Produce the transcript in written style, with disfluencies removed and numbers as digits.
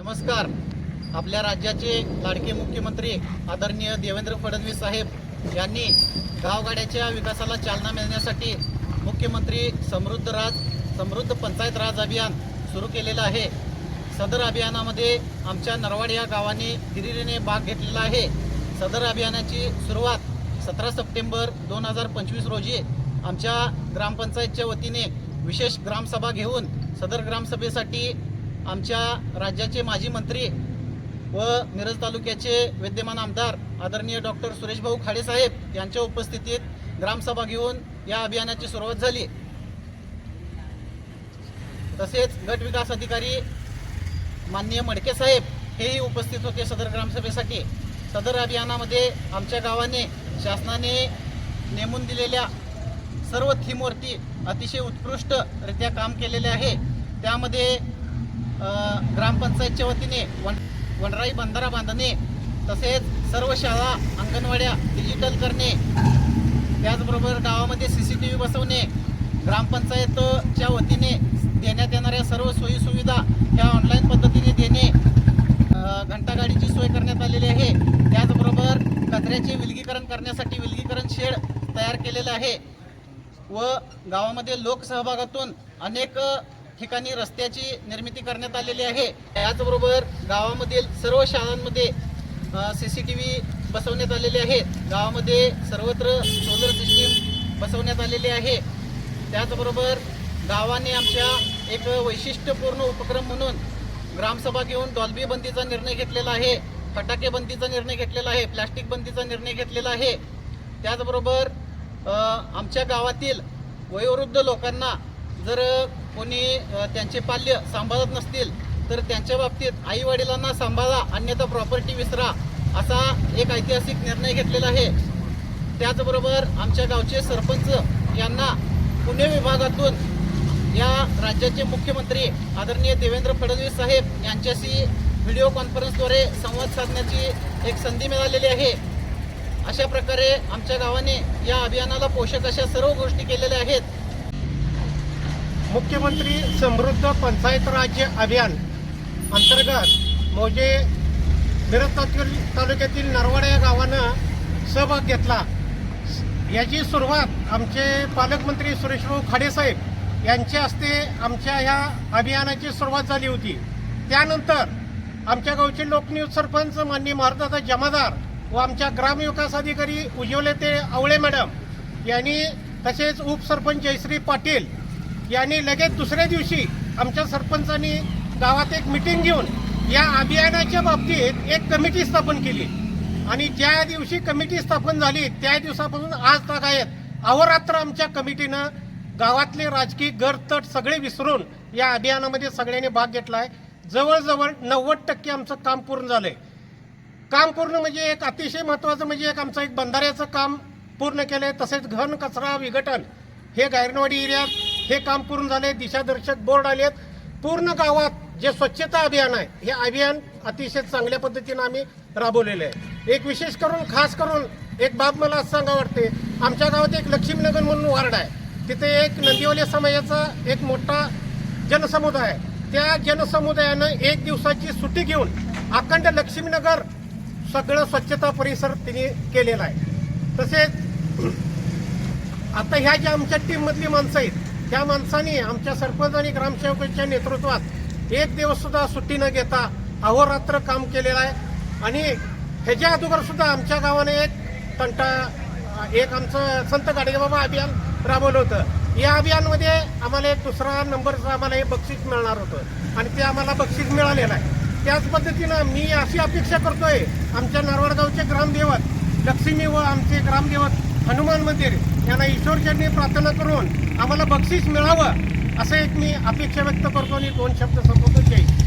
नमस्कार. आपल्या राज्याचे लाडके मुख्यमंत्री आदरणीय देवेंद्र फडणवीस साहेब यांनी गावगाड्याच्या विकासाला चालना मिळण्यासाठी मुख्यमंत्री समृद्ध पंचायत राज अभियान सुरू केलेलं आहे. सदर अभियानामध्ये आमच्या नरवाड या गावाने हिरिरीने भाग घेतलेला आहे. सदर अभियानाची सुरुवात 17 सप्टेंबर 2025 रोजी आमच्या ग्रामपंचायतच्या वतीने विशेष ग्रामसभा घेऊन सदर ग्रामसभेसाठी आमच्या राज्याचे माजी मंत्री व मिरज तालुक्याचे विद्यमान आमदार आदरणीय डॉक्टर सुरेशभाऊ खाडे साहेब यांच्या उपस्थितीत ग्रामसभा घेऊन या अभियानाची सुरुवात झाली. तसेच गट विकास अधिकारी माननीय मडके साहेब हेही उपस्थित होते सदर ग्रामसभेसाठी. सदर अभियानामध्ये आमच्या गावाने शासनाने नेमून दिलेल्या सर्व थीमवरती अतिशय उत्कृष्टरित्या काम केलेले आहे. त्यामध्ये ग्रामपंचायतच्या वतीने वनराई बंधारा बांधणे, तसेच सर्व शाळा अंगणवाड्या डिजिटल करणे, त्याचबरोबर गावामध्ये CCTV बसवणे, ग्रामपंचायतच्या वतीने देण्यात येणाऱ्या सर्व सोयीसुविधा ह्या ऑनलाईन पद्धतीने देणे, घंटागाडीची सोय करण्यात आलेली आहे. त्याचबरोबर कचऱ्याचे विलगीकरण करण्यासाठी विलगीकरण शेड तयार केलेलं आहे व गावामध्ये लोकसहभागातून अनेक ठिकाणी रस्त्याची निर्मिती करण्यात आलेली आहे. त्याचबरोबर गावामधील सर्व शाळांमध्ये CCTV बसवण्यात आलेले आहेत. गावामध्ये सर्वत्र सोलर सिस्टीम बसवण्यात आलेली आहे. त्याचबरोबर गावाने आमच्या एक वैशिष्ट्यपूर्ण उपक्रम म्हणून ग्रामसभा घेऊन डॉल्बी बंदीचा निर्णय घेतलेला आहे, फटाके बंदीचा निर्णय घेतलेला आहे, प्लास्टिक बंदीचा निर्णय घेतलेला आहे. त्याचबरोबर आमच्या गावातील वयोवृद्ध लोकांना जर कोणी त्यांचे पाल्य सांभाळत नसतील तर त्यांच्या बाबतीत आई वडिलांना सांभाळा अन्यथा प्रॉपर्टी विसरा असा एक ऐतिहासिक निर्णय घेतलेला आहे. त्याचबरोबर आमच्या गावचे सरपंच यांना पुणे विभागातून या राज्याचे मुख्यमंत्री आदरणीय देवेंद्र फडणवीस साहेब यांच्याशी व्हिडिओ कॉन्फरन्सद्वारे संवाद साधण्याची एक संधी मिळालेली आहे. अशा प्रकारे आमच्या गावाने या अभियानाला पोषक अशा सर्व गोष्टी केलेल्या आहेत. मुख्यमंत्री समृद्ध पंचायत राज अभियान अंतर्गत मौजे मिरज तालुक्यातील नरवाड या गावानं सहभाग घेतला. याची सुरुवात आमचे पालकमंत्री सुरेशभाऊ खाडे साहेब यांच्या हस्ते आमच्या ह्या अभियानाची सुरुवात झाली होती. त्यानंतर आमच्या गावचे लोकनियुक्त सरपंच माननीय महाराजा जमादार व आमच्या ग्रामविकास अधिकारी उज्ज्वले ते आवळे मॅडम यांनी, तसेच उपसरपंच जयश्री पाटील यांनी लगेच दुसऱ्या दिवशी आमच्या सरपंचांनी गावात एक मीटिंग घेऊन या अभियानाच्या बाबतीत एक कमिटी स्थापन केली आणि ज्या दिवशी कमिटी स्थापन झाली त्या दिवसापासून आज तागायत अहोरात्र आमच्या कमिटीनं गावातले राजकीय गरतट सगळे विसरून या अभियानामध्ये सगळ्यांनी भाग घेतला आहे. जवळजवळ 90% आमचं काम पूर्ण झालंय. काम पूर्ण म्हणजे एक अतिशय महत्त्वाचं म्हणजे एक आमचं एक बंधाऱ्याचं काम पूर्ण केलंय. तसेच घन कचरा विघटन हे गायरनवाडी एरियात हे काम पूर्ण झाले. दिशादर्शक बोर्ड आलेत. पूर्ण गावात जे स्वच्छता अभियान आहे हे अभियान अतिशय चांगल्या पद्धतीनं आम्ही राबवलेलं आहे. एक विशेष करून खास करून एक बाब मला असं सांगा वाटते, आमच्या गावात एक लक्ष्मीनगर म्हणून वार्ड आहे. तिथे एक नंदीवाले समाजाचा एक मोठा जनसमुदाय आहे. त्या जनसमुदायानं एक दिवसाची सुट्टी घेऊन अखंड लक्ष्मीनगर सगळं स्वच्छता परिसर तिने केलेला आहे. तसेच आता ह्या ज्या आमच्या टीममधली माणसं आहेत त्या माणसांनी आमच्या सरपंच आणि ग्रामसेवकांच्या नेतृत्वात एक दिवस सुद्धा सुट्टी न घेता अहोरात्र काम केलेलं आहे. आणि ह्याच्या अगोदर सुद्धा आमच्या गावाने एक आमचं संत गाडगेबाबा अभियान राबवलं होतं. या अभियानमध्ये आम्हाला एक दुसरा नंबरचं आम्हाला हे बक्षीस मिळणार होतं आणि ते आम्हाला बक्षीस मिळालेलं आहे. त्याच पद्धतीनं मी अशी अपेक्षा करतोय आमच्या नरवाड गावचे ग्रामदेवत लक्ष्मी व आमचे ग्रामदेवत हनुमान मंदिर यांना ईश्वरचरणी प्रार्थना करून आम्हाला बक्षीस मिळावं असं एक मी अपेक्षा व्यक्त करतो आणि 2 शब्द संबोधित केले.